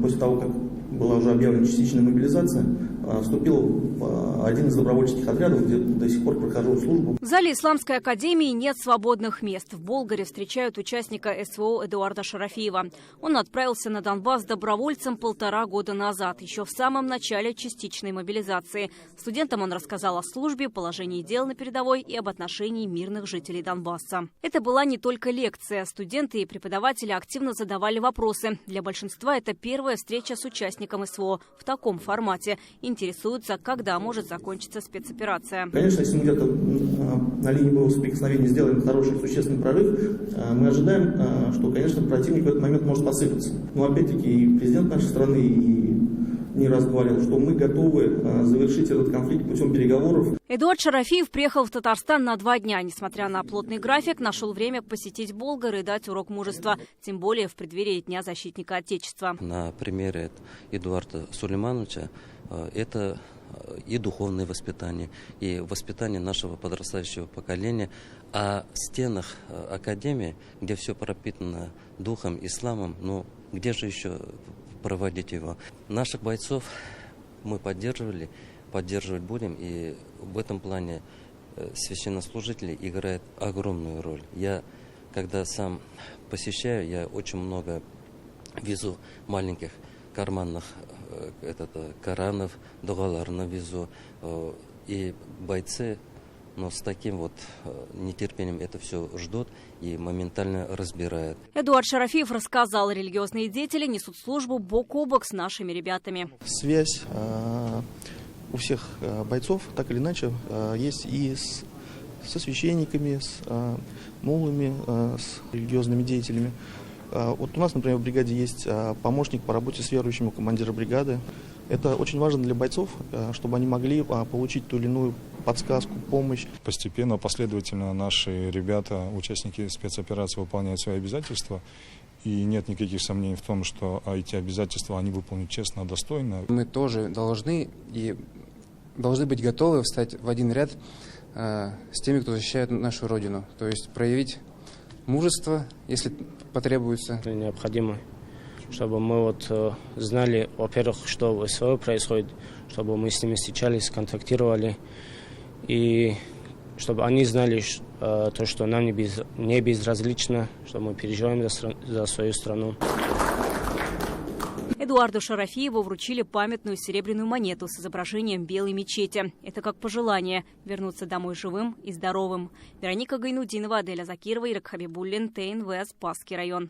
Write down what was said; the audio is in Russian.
после того, как была уже объявлена частичная мобилизация, вступил в один из добровольческих отрядов, где до сих пор прохожу службу. В зале Исламской академии нет свободных мест. В Болгаре встречают участника СВО Эдуарда Шарафиева. Он отправился на Донбасс добровольцем 1,5 года назад, еще в самом начале частичной мобилизации. Студентам он рассказал о службе, положении дел на передовой и об отношении мирных жителей Донбасса. Это была не только лекция. Студенты и преподаватели активно задавали вопросы. Для большинства это первая встреча с участником СВО в таком формате. Интересуются, когда может закончиться спецоперация. Конечно, если мы где-то на линии боевого соприкосновения сделаем хороший существенный прорыв, мы ожидаем, что, конечно, противник в этот момент может посыпаться. Но опять-таки и президент нашей страны не раз говорил, что мы готовы завершить этот конфликт путем переговоров. Эдуард Шарафиев приехал в Татарстан на 2 дня. Несмотря на плотный график, нашел время посетить Болгар и дать урок мужества. Тем более в преддверии Дня защитника Отечества. На примере Эдуарда Сулеймановича это и духовное воспитание, и воспитание нашего подрастающего поколения. А в стенах академии, где все пропитано духом, исламом, где же еще проводить его? Наших бойцов мы поддерживали, поддерживать будем, и в этом плане священнослужители играют огромную роль. Я, когда сам посещаю, я очень много везу маленьких карманных Коранов, дугаларно везу, и бойцы, с таким нетерпением это все ждут и моментально разбирают. Эдуард Шарафиев рассказал, религиозные деятели несут службу бок о бок с нашими ребятами. Связь у всех бойцов, так или иначе, есть и со священниками, с муллами, с религиозными деятелями. Вот у нас, например, в бригаде есть помощник по работе с верующими у командира бригады. Это очень важно для бойцов, чтобы они могли получить ту или иную подсказку, помощь. Постепенно, последовательно наши ребята, участники спецоперации, выполняют свои обязательства. И нет никаких сомнений в том, что эти обязательства они выполнят честно, достойно. Мы тоже должны быть готовы встать в один ряд с теми, кто защищает нашу Родину. То есть проявить мужество, если потребуется. Необходимо, чтобы мы знали, во-первых, что в СВО происходит, чтобы мы с ними встречались, контактировали, и чтобы они знали то, что нам не безразлично, что мы переживаем за свою страну. Эдуарду Шарафиеву вручили памятную серебряную монету с изображением белой мечети. Это как пожелание – вернуться домой живым и здоровым. Вероника Гайнудинова, Аделя Закирова, Ирак Хабибуллин, ТНВ, Спасский район.